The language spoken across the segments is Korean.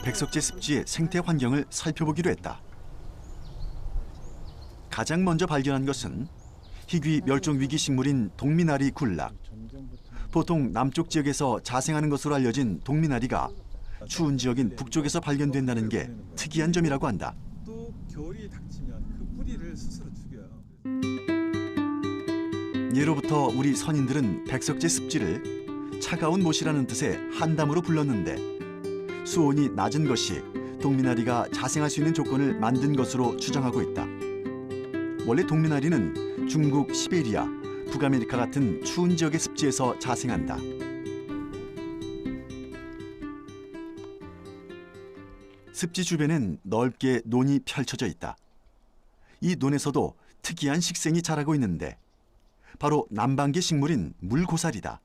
백석제 습지의 생태 환경을 살펴보기로 했다. 가장 먼저 발견한 것은 희귀 멸종 위기 식물인 동미나리 굴락. 보통 남쪽 지역에서 자생하는 것으로 알려진 동미나리가 추운 지역인 북쪽에서 발견된다는 게 특이한 점이라고 한다. 또 겨울이 닥치면 그 뿌리를 스스로 죽여요. 예로부터 우리 선인들은 백석제 습지를 차가운 못이라는 뜻의 한담으로 불렀는데 수온이 낮은 것이 동미나리가 자생할 수 있는 조건을 만든 것으로 추정하고 있다. 원래 동미나리는 중국 시베리아, 북아메리카 같은 추운 지역의 습지에서 자생한다. 습지 주변엔 넓게 논이 펼쳐져 있다. 이 논에서도 특이한 식생이 자라고 있는데 바로 남방계 식물인 물고사리다.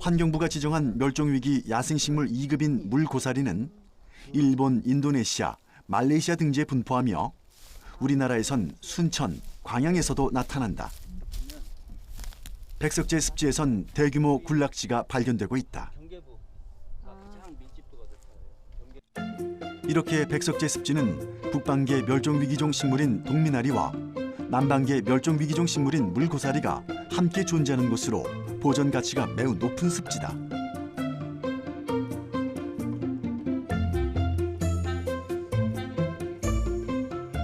환경부가 지정한 멸종위기 야생식물 2급인 물고사리는 일본, 인도네시아, 말레이시아 등지에 분포하며 우리나라에선 순천, 광양에서도 나타난다. 백석제 습지에선 대규모 군락지가 발견되고 있다. 이렇게 백석제 습지는 북방계 멸종위기종 식물인 동미나리와 남방계 멸종위기종 식물인 물고사리가 함께 존재하는 곳으로 보전 가치가 매우 높은 습지다.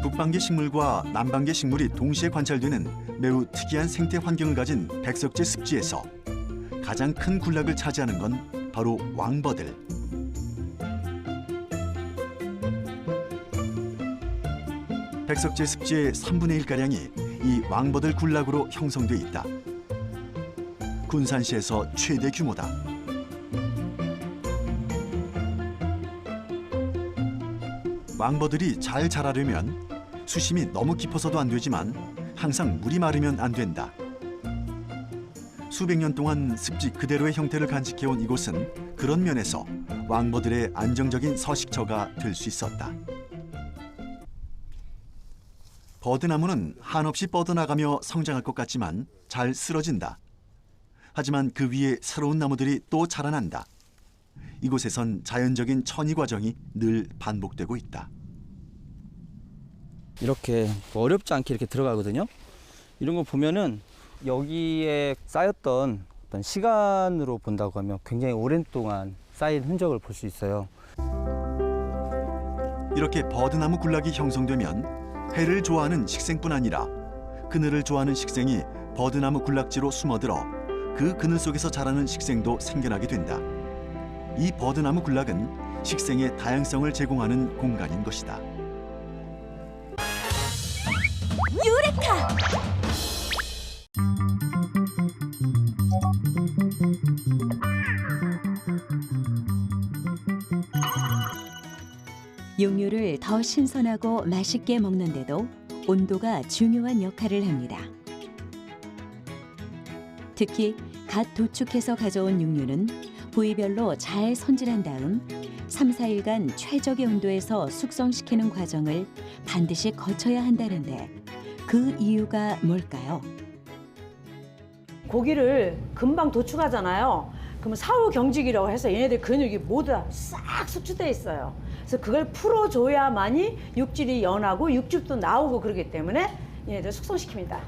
북방계 식물과 남방계 식물이 동시에 관찰되는 매우 특이한 생태 환경을 가진 백석제 습지에서 가장 큰 군락을 차지하는 건 바로 왕버들. 백석제 습지의 3분의 1가량이 이 왕버들 군락으로 형성돼 있다. 군산시에서 최대 규모다. 왕버들이 잘 자라려면 수심이 너무 깊어서도 안 되지만 항상 물이 마르면 안 된다. 수백 년 동안 습지 그대로의 형태를 간직해온 이곳은 그런 면에서 왕버들의 안정적인 서식처가 될 수 있었다. 버드나무는 한없이 뻗어나가며 성장할 것 같지만 잘 쓰러진다. 하지만 그 위에 새로운 나무들이 또 자라난다. 이곳에선 자연적인 천이 과정이 늘 반복되고 있다. 이렇게 어렵지 않게 이렇게 들어가거든요. 이런 거 보면은 여기에 쌓였던 어떤 시간으로 본다고 하면 굉장히 오랜 동안 쌓인 흔적을 볼 수 있어요. 이렇게 버드나무 군락이 형성되면 해를 좋아하는 식생뿐 아니라 그늘을 좋아하는 식생이 버드나무 군락지로 숨어들어 그 그늘 속에서 자라는 식생도 생겨나게 된다. 이 버드나무 군락은 식생의 다양성을 제공하는 공간인 것이다. 유레카! 육류를 더 신선하고 맛있게 먹는데도 온도가 중요한 역할을 합니다. 특히 갓 도축해서 가져온 육류는 부위별로 잘 손질한 다음 3, 4일간 최적의 온도에서 숙성시키는 과정을 반드시 거쳐야 한다는데 그 이유가 뭘까요? 고기를 금방 도축하잖아요. 그러면 사후 경직이라고 해서 얘네들 근육이 모두 다 싹 숙주돼 있어요. 그래서 그걸 풀어줘야만이 육질이 연하고 육즙도 나오고 그러기 때문에 얘네들 숙성시킵니다.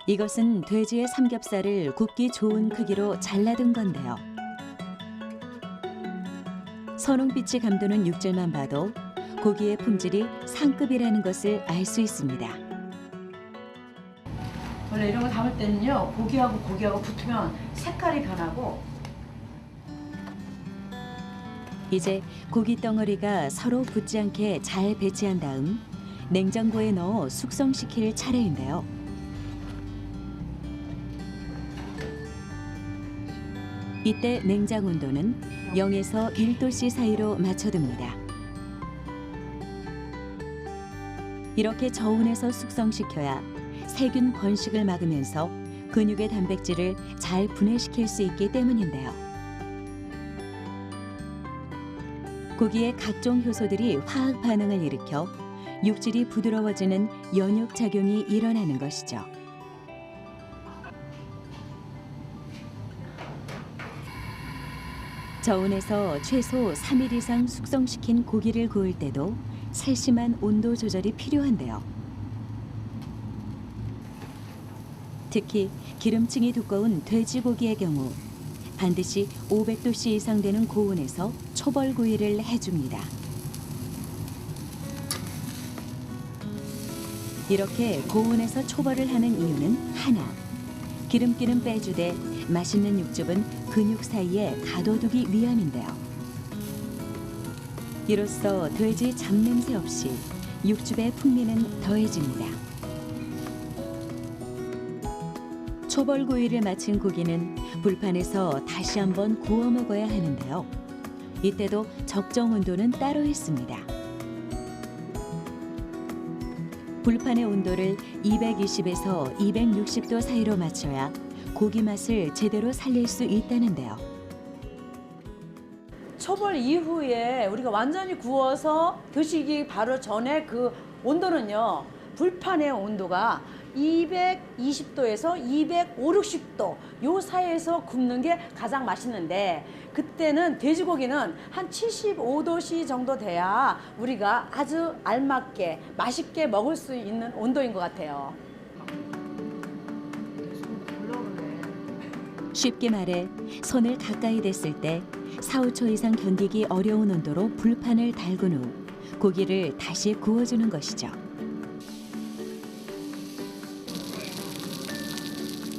이것은 돼지의 삼겹살을 굽기 좋은 크기로 잘라둔 건데요. 선홍빛이 감도는 육질만 봐도 고기의 품질이 상급이라는 것을 알 수 있습니다. 원래 이런 거 담을 때는요, 고기하고 붙으면 색깔이 변하고. 이제 고기 덩어리가 서로 붙지 않게 잘 배치한 다음 냉장고에 넣어 숙성시킬 차례인데요. 이때 냉장 온도는 0에서 1도씨 사이로 맞춰둡니다. 이렇게 저온에서 숙성시켜야 세균 번식을 막으면서 근육의 단백질을 잘 분해시킬 수 있기 때문인데요. 고기의 각종 효소들이 화학 반응을 일으켜 육질이 부드러워지는 연육 작용이 일어나는 것이죠. 저온에서 최소 3일 이상 숙성시킨 고기를 구울 때도 세심한 온도 조절이 필요한데요. 특히 기름층이 두꺼운 돼지고기의 경우 반드시 500도씨 이상 되는 고온에서 초벌구이를 해줍니다. 이렇게 고온에서 초벌을 하는 이유는 하나, 기름기는 빼주되 맛있는 육즙은 근육 사이에 가둬두기 위함인데요. 이로써 돼지 잡냄새 없이 육즙의 풍미는 더해집니다. 초벌구이를 마친 고기는 불판에서 다시 한번 구워 먹어야 하는데요. 이때도 적정 온도는 따로 있습니다. 불판의 온도를 220에서 260도 사이로 맞춰야 고기 맛을 제대로 살릴 수 있다는데요. 초벌 이후에 우리가 완전히 구워서 드시기 바로 전에 그 온도는요, 불판의 온도가 220도에서 250, 60도 요 사이에서 굽는 게 가장 맛있는데, 그때는 돼지고기는 한 75도씨 정도 돼야 우리가 아주 알맞게 맛있게 먹을 수 있는 온도인 것 같아요. 쉽게 말해 손을 가까이 댔을 때 4, 5초 이상 견디기 어려운 온도로 불판을 달군 후 고기를 다시 구워주는 것이죠.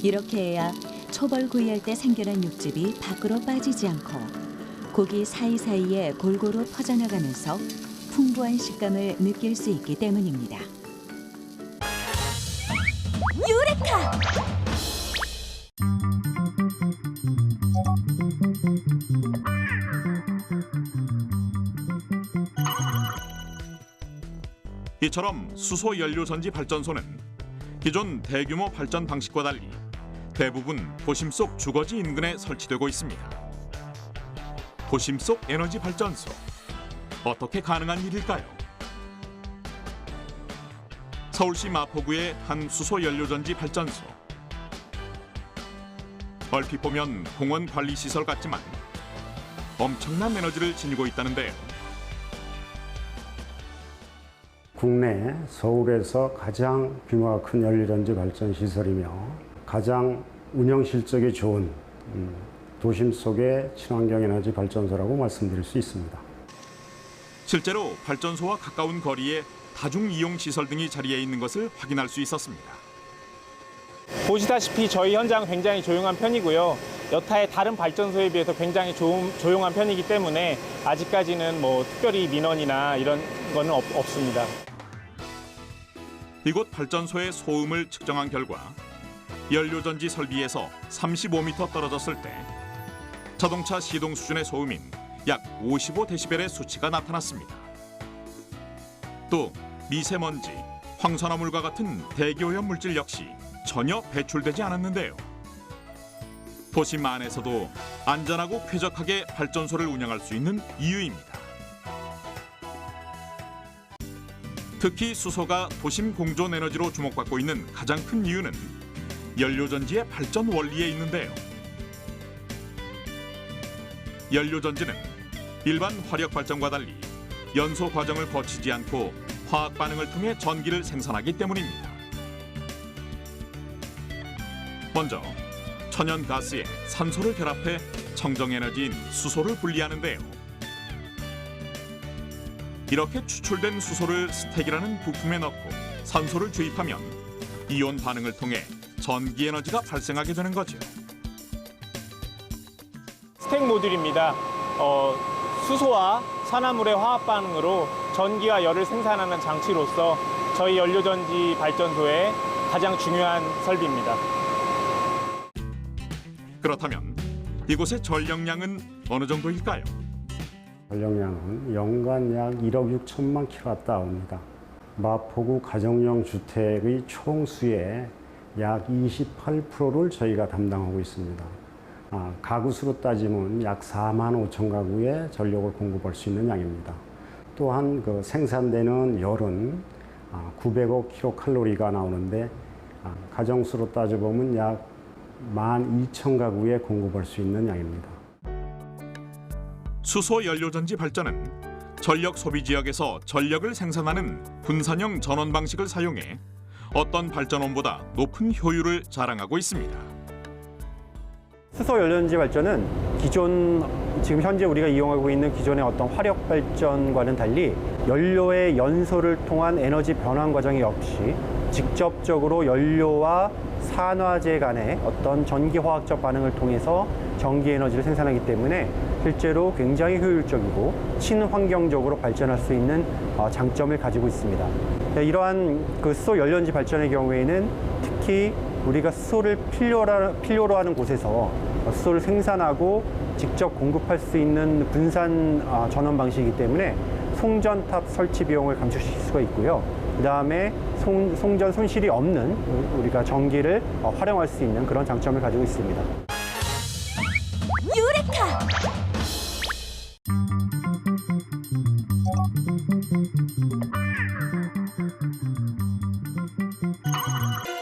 이렇게 해야 초벌구이할 때 생겨난 육즙이 밖으로 빠지지 않고 고기 사이사이에 골고루 퍼져나가면서 풍부한 식감을 느낄 수 있기 때문입니다. 유레카! 이처럼 수소 연료 전지 발전소는 기존 대규모 발전 방식과 달리 대부분 도심 속 주거지 인근에 설치되고 있습니다. 도심 속 에너지 발전소, 어떻게 가능한 일일까요? 서울시 마포구의 한 수소 연료 전지 발전소. 얼핏 보면 공원 관리 시설 같지만 엄청난 에너지를 지니고 있다는데요. 국내 서울에서 가장 규모가 큰 연료전지 발전 시설이며 가장 운영 실적이 좋은 도심 속의 친환경 에너지 발전소라고 말씀드릴 수 있습니다. 실제로 발전소와 가까운 거리에 다중 이용 시설 등이 자리해 있는 것을 확인할 수 있었습니다. 보시다시피 저희 현장은 굉장히 조용한 편이고요. 여타의 다른 발전소에 비해서 굉장히 조용한 편이기 때문에 아직까지는 특별히 민원이나 이런 거는 없습니다. 이곳 발전소의 소음을 측정한 결과 연료전지 설비에서 35m 떨어졌을 때 자동차 시동 수준의 소음인 약 55데시벨의 수치가 나타났습니다. 또 미세먼지, 황산화물과 같은 대기오염 물질 역시 전혀 배출되지 않았는데요. 도심 안에서도 안전하고 쾌적하게 발전소를 운영할 수 있는 이유입니다. 특히 수소가 도심 공존 에너지로 주목받고 있는 가장 큰 이유는 연료전지의 발전 원리에 있는데요. 연료전지는 일반 화력발전과 달리 연소 과정을 거치지 않고 화학 반응을 통해 전기를 생산하기 때문입니다. 먼저 천연가스에 산소를 결합해 청정에너지인 수소를 분리하는데요. 이렇게 추출된 수소를 스택이라는 부품에 넣고 산소를 주입하면 이온 반응을 통해 전기 에너지가 발생하게 되는 거죠. 스택 모듈입니다. 수소와 산화물의 화학 반응으로 전기와 열을 생산하는 장치로서 저희 연료전지 발전소의 가장 중요한 설비입니다. 그렇다면 이곳의 전력량은 어느 정도일까요? 전력량은 연간 약 1억 6천만 킬로와트아워입니다. 마포구 가정용 주택의 총 수의 약 28%를 저희가 담당하고 있습니다. 가구 수로 따지면 약 4만 5천 가구에 전력을 공급할 수 있는 양입니다. 또한 그 생산되는 열은 900억 킬로칼로리가 나오는데 가정수로 따져보면 약 12,000가구에 공급할 수 있는 양입니다. 수소 연료전지 발전은 전력 소비 지역에서 전력을 생산하는 분산형 전원 방식을 사용해 어떤 발전원보다 높은 효율을 자랑하고 있습니다. 수소 연료전지 발전은 지금 현재 우리가 이용하고 있는 기존의 어떤 화력 발전과는 달리 연료의 연소를 통한 에너지 변환 과정이 없이 직접적으로 연료와 산화제 간의 어떤 전기화학적 반응을 통해서 전기 에너지를 생산하기 때문에 실제로 굉장히 효율적이고 친환경적으로 발전할 수 있는 장점을 가지고 있습니다. 이러한 그 수소 연료전지 발전의 경우에는 특히 우리가 수소를 필요로 하는 곳에서 수소를 생산하고 직접 공급할 수 있는 분산 전원 방식이기 때문에 송전탑 설치 비용을 감축시킬 수가 있고요. 그다음에 송전 손실이 없는 우리가 전기를 활용할 수 있는 그런 장점을 가지고 있습니다. 유레카!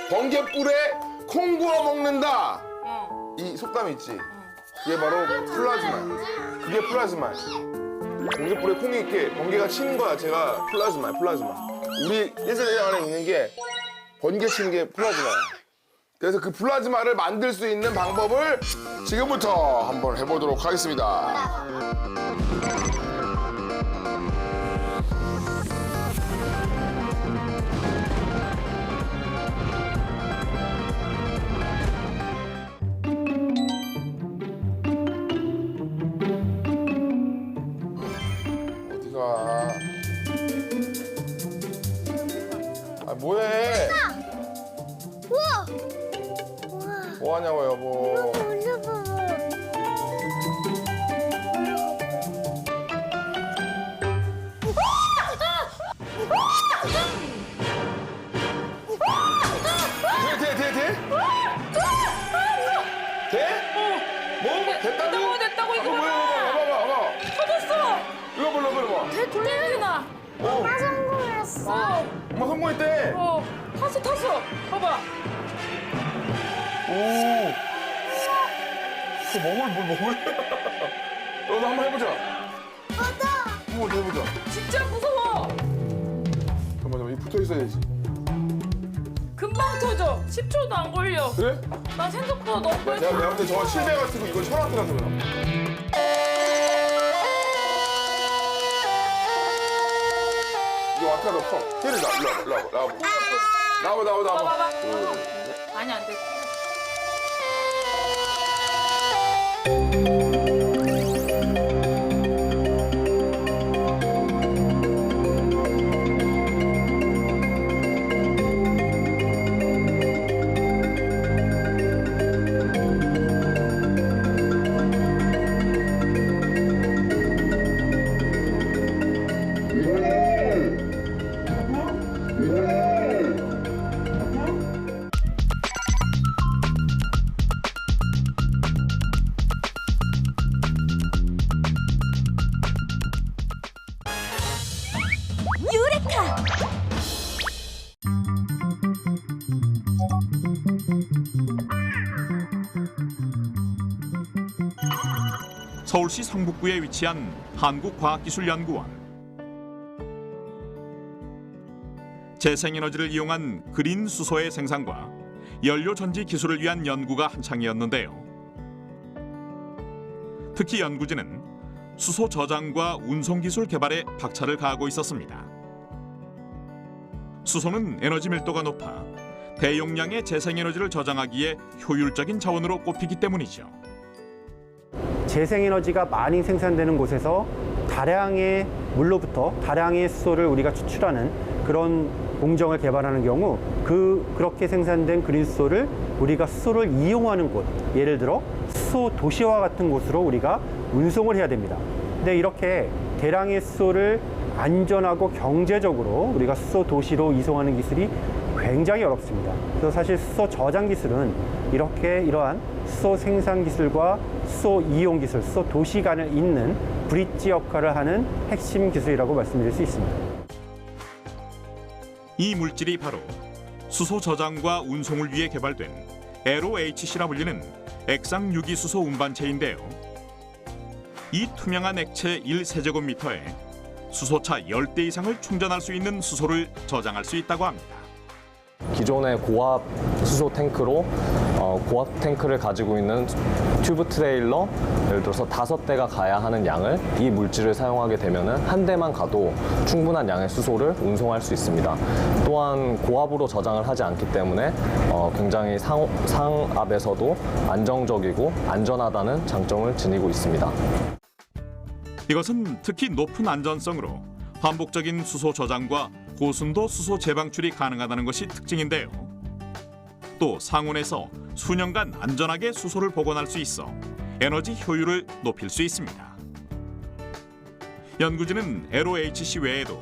번개불에 콩 구워 먹는다. 이 속담이 있지. 그게 바로 플라즈마야. 그게 플라즈마야. 번개불에 콩이 있게 번개가 치는 거야. 제가 플라즈마야, 플라즈마. 우리 일세대장 안에 있는 게 번개 치는 게 플라즈마야. 그래서 그 플라즈마를 만들 수 있는 방법을 지금부터 한번 해보도록 하겠습니다. 어디가? 아, 뭐해? 우와! 뭐 하냐고, 여보. 됐다고? 됐다고, 이거 봐봐. 터졌어! 이거 봐봐. 대 돌리나? 엄마 성공했어. 엄마 성공했대. 탔어. 봐봐. 오. 그 뭘. 너도 한번 해보자. 한번 더 해보자. 진짜 무서워. 잠깐만, 이 붙어 있어야지. 금방 터져. 10초도 안 걸려. 그래? 난 생각보다 너무 빨리. 내가 볼때 저거 700 같은 거 이거 1000원이라서 그래. 이거 와타가 커. 때리자. 일로 와봐. 나와봐. 아니, 안 돼. 유레카! 서울시 성북구에 위치한 한국과학기술연구원. 재생에너지를 이용한 그린 수소의 생산과 연료전지 기술을 위한 연구가 한창이었는데요. 특히 연구진은 수소 저장과 운송 기술 개발에 박차를 가하고 있었습니다. 수소는 에너지 밀도가 높아 대용량의 재생에너지를 저장하기에 효율적인 자원으로 꼽히기 때문이죠. 재생에너지가 많이 생산되는 곳에서 다량의 물로부터 다량의 수소를 우리가 추출하는 그런 공정을 개발하는 경우 그렇게 생산된 그린 수소를 우리가 수소를 이용하는 곳, 예를 들어 수소 도시와 같은 곳으로 우리가 운송을 해야 됩니다. 근데 이렇게 대량의 수소를 안전하고 경제적으로 우리가 수소 도시로 이송하는 기술이 굉장히 어렵습니다. 그래서 사실 수소 저장 기술은 이러한 수소 생산 기술과 수소 이용 기술, 수소 도시 간을 잇는 브릿지 역할을 하는 핵심 기술이라고 말씀드릴 수 있습니다. 이 물질이 바로 수소 저장과 운송을 위해 개발된 LOHC라 불리는 액상 유기수소 운반체인데요. 이 투명한 액체 1세제곱미터에 수소차 10대 이상을 충전할 수 있는 수소를 저장할 수 있다고 합니다. 기존의 고압 수소 탱크로 고압 탱크를 가지고 있는 튜브 트레일러 예를 들어서 5대가 가야 하는 양을 이 물질을 사용하게 되면 한 대만 가도 충분한 양의 수소를 운송할 수 있습니다. 또한 고압으로 저장을 하지 않기 때문에 굉장히 상압에서도 안정적이고 안전하다는 장점을 지니고 있습니다. 이것은 특히 높은 안전성으로 반복적인 수소 저장과 고순도 수소 재방출이 가능하다는 것이 특징인데요. 또 상온에서 수년간 안전하게 수소를 보관할 수 있어 에너지 효율을 높일 수 있습니다. 연구진은 LOHC 외에도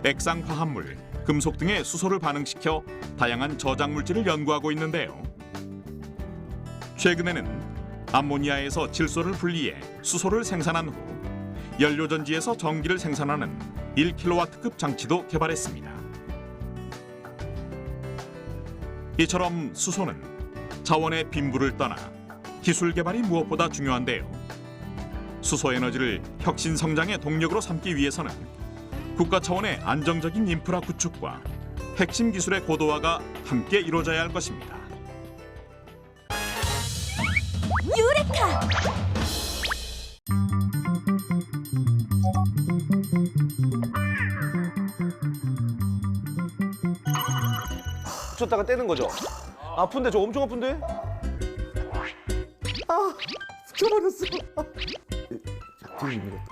액상 화합물, 금속 등의 수소를 반응시켜 다양한 저장 물질을 연구하고 있는데요. 최근에는 암모니아에서 질소를 분리해 수소를 생산한 후 연료전지에서 전기를 생산하는 1kW급 장치도 개발했습니다. 이처럼 수소는 자원의 빈부를 떠나 기술 개발이 무엇보다 중요한데요. 수소 에너지를 혁신 성장의 동력으로 삼기 위해서는 국가 차원의 안정적인 인프라 구축과 핵심 기술의 고도화가 함께 이루어져야 할 것입니다. 유레카! 붙였다가 떼는 거죠? 아픈데 저 엄청 아픈데? 아 붙여버렸어. 뒤집니다.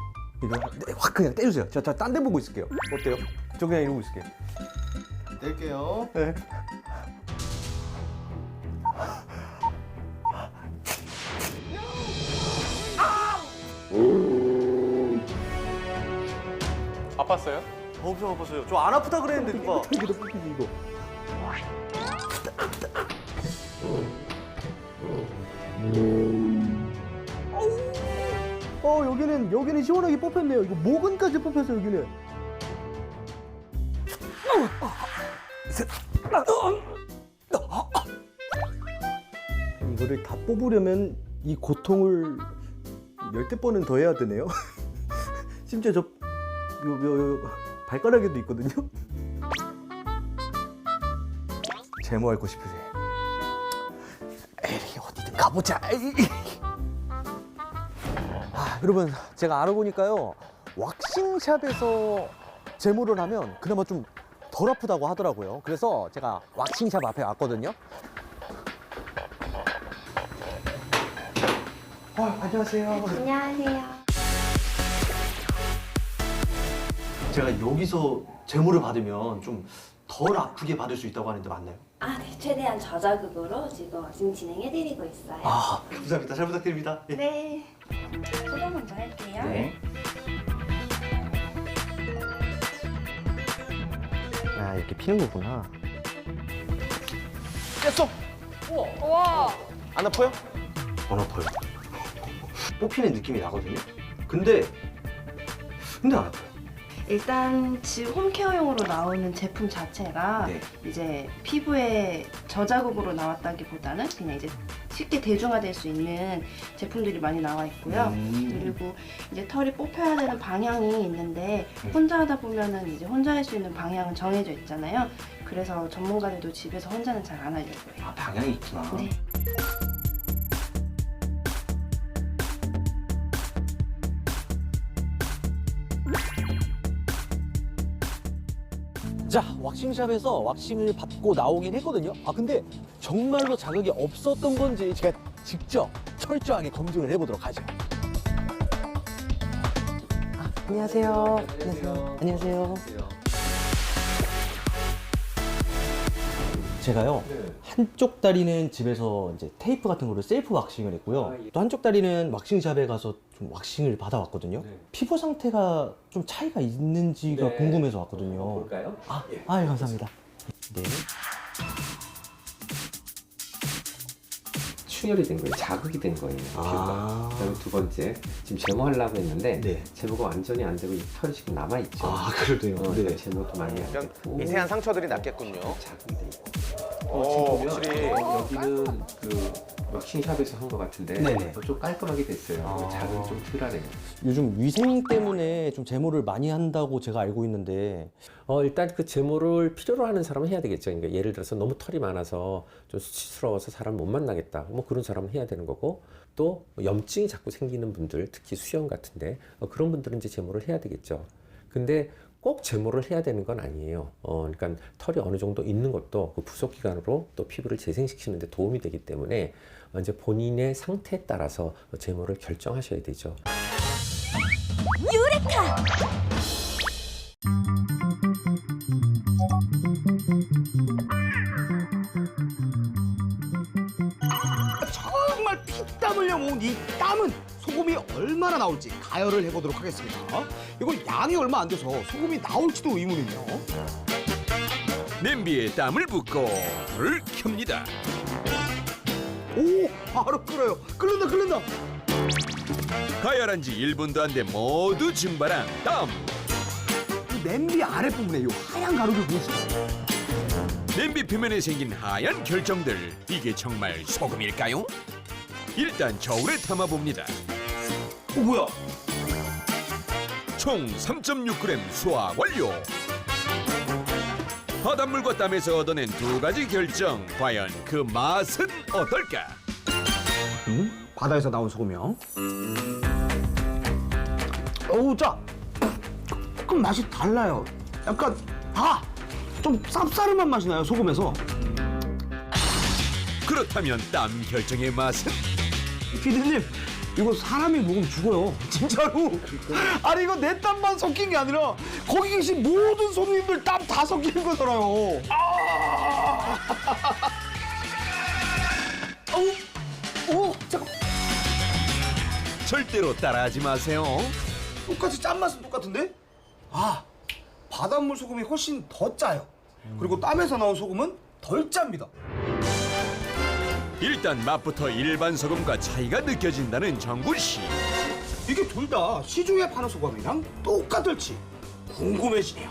이거 확 그냥 떼주세요. 저 딴 데 보고 있을게요. 어때요? 저 그냥 이러고 있을게요. 뗄게요. 네. 아팠어요? 엄청 아팠어요. 저 안 아프다 그랬는데 누가? 이거 이거. 여기는 시원하게 뽑혔네요. 이거 목은까지 뽑혔어요, 여기는. 이거를 다 뽑으려면 이 고통을 10대 번은 더 해야 되네요. 심지어 저 발가락에도 있거든요. 제모할 거 싶으세요? 에이, 어디든 가보자. 여러분, 제가 알아보니까요, 왁싱샵에서 제모를 하면 그나마 좀 덜 아프다고 하더라고요. 그래서 제가 왁싱샵 앞에 왔거든요. 안녕하세요. 안녕하세요. 제가 여기서 제모를 받으면 좀 덜 아프게 받을 수 있다고 하는데 맞나요? 네. 최대한 저자극으로 지금 왁싱 진행해드리고 있어요. 감사합니다. 잘 부탁드립니다. 네. 소독 먼저 할게요. 네. 이렇게 피는 거구나. 깼어! 와. 안 아파요? 안 아파요. 뽑히는 느낌이 나거든요. 근데 안 아파요. 일단 지금 홈케어용으로 나오는 제품 자체가 이제 피부에 저자극으로 나왔다기보다는 그냥 이제 쉽게 대중화될 수 있는 제품들이 많이 나와 있고요. 그리고 이제 털이 뽑혀야 되는 방향이 있는데 혼자 하다 보면은 이제 혼자 할 수 있는 방향은 정해져 있잖아요. 그래서 전문가들도 집에서 혼자는 잘 안 하려고 해요. 방향이 있구나. 네. 자, 왁싱샵에서 왁싱을 받고 나오긴 했거든요. 근데 정말로 자극이 없었던 건지 제가 직접 철저하게 검증을 해보도록 하죠. 안녕하세요. 안녕하세요. 제가요, 한쪽 다리는 집에서 이제 테이프 같은 거로 셀프 왁싱을 했고요. 또 한쪽 다리는 왁싱샵에 가서 좀 왁싱을 받아왔거든요. 피부 상태가 좀 차이가 있는지가 궁금해서 왔거든요. 볼까요? 예, 감사합니다. 네. 충혈이 된 거예요. 자극이 된 거예요. 피부가. 그다음에 두 번째, 지금 제모하려고 했는데 제모가 완전히 안 되고 이 털이 지금 남아 있죠. 그러네요. 그러니까 제모도 많이 안 됐고. 미세한 상처들이 낫겠군요. 자극이 돼 있고. 지금 보면 여기는 그 왁싱샵에서 한 것 같은데 네네. 좀 깔끔하게 됐어요. 자극이 좀 덜하네요. 요즘 위생 때문에 좀 제모를 많이 한다고 제가 알고 있는데 일단 그 제모를 필요로 하는 사람은 해야 되겠죠. 그러니까 예를 들어서 너무 털이 많아서 좀 수치스러워서 사람 못 만나겠다. 뭐 그런 사람은 해야 되는 거고 또 염증이 자꾸 생기는 분들, 특히 수영 같은데 그런 분들은 이제 제모를 해야 되겠죠. 근데 꼭 제모를 해야 되는 건 아니에요. 그러니까 털이 어느 정도 있는 것도 그 부속 기관으로 또 피부를 재생시키는 데 도움이 되기 때문에 이제 본인의 상태에 따라서 제모를 결정하셔야 되죠. 유레카! 정말 피땀 흘려 모은 이 땀은 소금이 얼마나 나올지 가열을 해보도록 하겠습니다. 이건 양이 얼마 안 돼서 소금이 나올지도 의문이네요. 냄비에 땀을 붓고 불을 켭니다. 오, 바로 끓어요. 끓는다. 가열한 지 1분도 안 돼 모두 증발한 땀. 냄비 아랫부분에 이 하얀 가루를 보시죠. 냄비 표면에 생긴 하얀 결정들, 이게 정말 소금일까요? 일단 저울에 담아봅니다. 뭐야? 총 3.6g 수확 완료. 바닷물과 땀에서 얻어낸 두 가지 결정, 과연 그 맛은 어떨까? 바다에서 나온 소금이요. 어우, 짜. 조금 맛이 달라요. 약간 좀 쌉싸름한 맛이 나요, 소금에서. 그렇다면 땀 결정의 맛은? 피디님, 이거 사람이 먹으면 죽어요. 진짜로. 아니, 이거 내 땀만 섞인 게 아니라 거기 계신 모든 손님들 땀 다 섞이는 거잖아요. 잠깐. 절대로 따라하지 마세요. 똑같이 짠맛은 똑같은데? 바닷물 소금이 훨씬 더 짜요. 그리고 땀에서 나온 소금은 덜 짭니다. 일단 맛부터 일반 소금과 차이가 느껴진다는 정군 씨. 이게 둘 다 시중에 파는 소금이랑 똑같을지 궁금해지네요.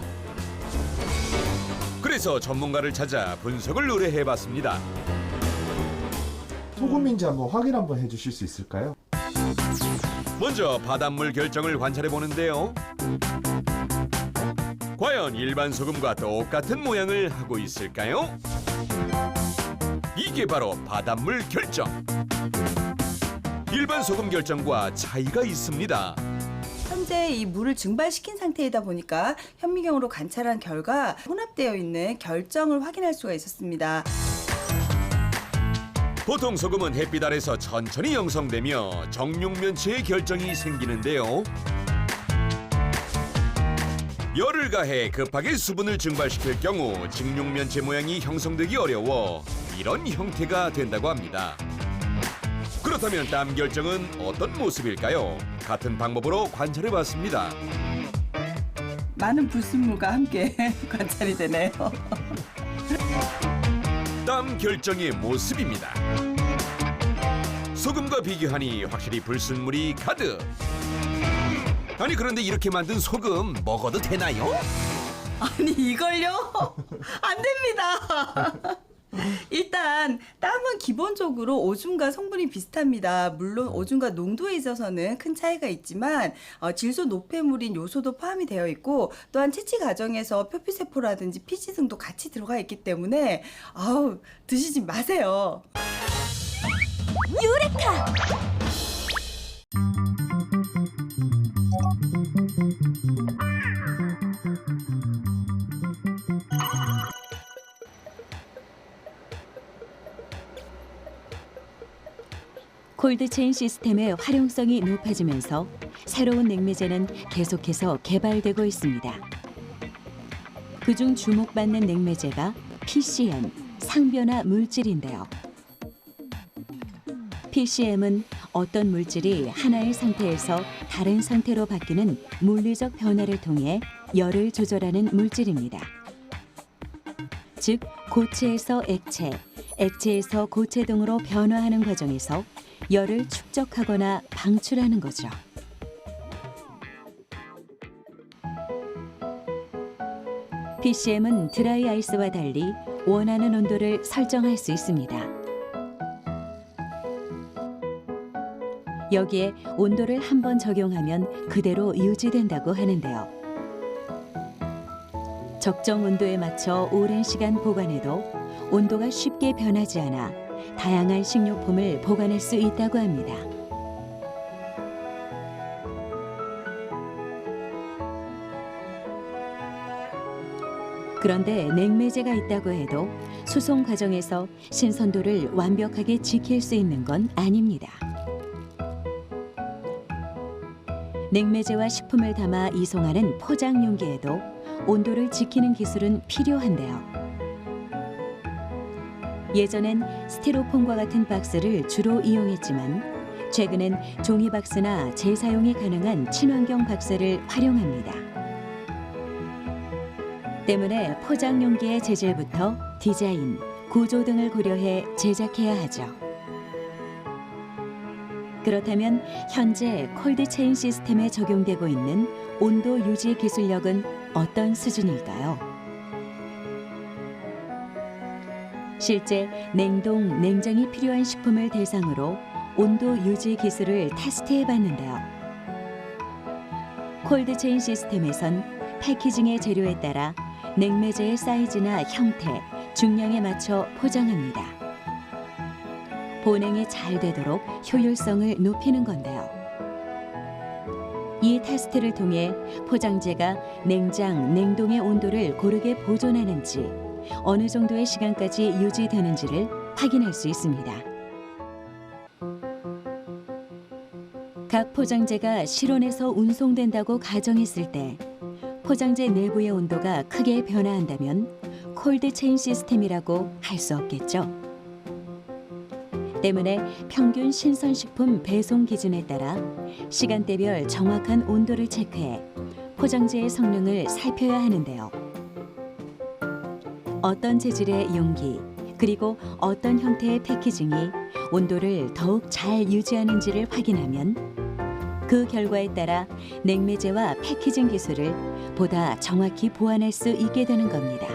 그래서 전문가를 찾아 분석을 의뢰해봤습니다. 소금인지 한번 확인 한번 해주실 수 있을까요? 먼저 바닷물 결정을 관찰해 보는데요. 과연 일반 소금과 똑같은 모양을 하고 있을까요? 이게 바로 바닷물 결정. 일반 소금 결정과 차이가 있습니다. 현재 이 물을 증발시킨 상태이다 보니까 현미경으로 관찰한 결과 혼합되어 있는 결정을 확인할 수가 있었습니다. 보통 소금은 햇빛 아래서 천천히 형성되며 정육면체의 결정이 생기는데요. 열을 가해 급하게 수분을 증발시킬 경우 직육면체 모양이 형성되기 어려워 이런 형태가 된다고 합니다. 그렇다면 땀 결정은 어떤 모습일까요? 같은 방법으로 관찰해봤습니다. 많은 불순물과 함께 관찰이 되네요. 땀 결정의 모습입니다. 소금과 비교하니 확실히 불순물이 가득. 아니 그런데 이렇게 만든 소금 먹어도 되나요? 아니 이걸요? 안 됩니다. 일단 땀은 기본적으로 오줌과 성분이 비슷합니다. 물론 오줌과 농도에 있어서는 큰 차이가 있지만 질소 노폐물인 요소도 포함이 되어 있고 또한 채취 과정에서 표피세포라든지 피지 등도 같이 들어가 있기 때문에 드시지 마세요. 유레카! 콜드체인 시스템의 활용성이 높아지면서 새로운 냉매제는 계속해서 개발되고 있습니다. 그중 주목받는 냉매제가 PCM, 상변화 물질인데요. PCM은 어떤 물질이 하나의 상태에서 다른 상태로 바뀌는 물리적 변화를 통해 열을 조절하는 물질입니다. 즉 고체에서 액체, 액체에서 고체 등으로 변화하는 과정에서 열을 축적하거나 방출하는 거죠. PCM은 드라이 아이스와 달리 원하는 온도를 설정할 수 있습니다. 여기에 온도를 한번 적용하면 그대로 유지된다고 하는데요. 적정 온도에 맞춰 오랜 시간 보관해도 온도가 쉽게 변하지 않아 다양한 식료품을 보관할 수 있다고 합니다. 그런데 냉매제가 있다고 해도 수송 과정에서 신선도를 완벽하게 지킬 수 있는 건 아닙니다. 냉매제와 식품을 담아 이송하는 포장 용기에도 온도를 지키는 기술은 필요한데요. 예전엔 스티로폼과 같은 박스를 주로 이용했지만 최근엔 종이 박스나 재사용이 가능한 친환경 박스를 활용합니다. 때문에 포장 용기의 재질부터 디자인, 구조 등을 고려해 제작해야 하죠. 그렇다면 현재 콜드체인 시스템에 적용되고 있는 온도 유지 기술력은 어떤 수준일까요? 실제 냉동, 냉장이 필요한 식품을 대상으로 온도 유지 기술을 테스트해 봤는데요. 콜드체인 시스템에선 패키징의 재료에 따라 냉매제의 사이즈나 형태, 중량에 맞춰 포장합니다. 보냉이 잘 되도록 효율성을 높이는 건데요. 이 테스트를 통해 포장재가 냉장, 냉동의 온도를 고르게 보존하는지 어느 정도의 시간까지 유지되는지를 확인할 수 있습니다. 각 포장재가 실온에서 운송된다고 가정했을 때 포장재 내부의 온도가 크게 변화한다면 콜드체인 시스템이라고 할 수 없겠죠. 때문에 평균 신선식품 배송 기준에 따라 시간대별 정확한 온도를 체크해 포장재의 성능을 살펴야 하는데요. 어떤 재질의 용기, 그리고 어떤 형태의 패키징이 온도를 더욱 잘 유지하는지를 확인하면 그 결과에 따라 냉매제와 패키징 기술을 보다 정확히 보완할 수 있게 되는 겁니다.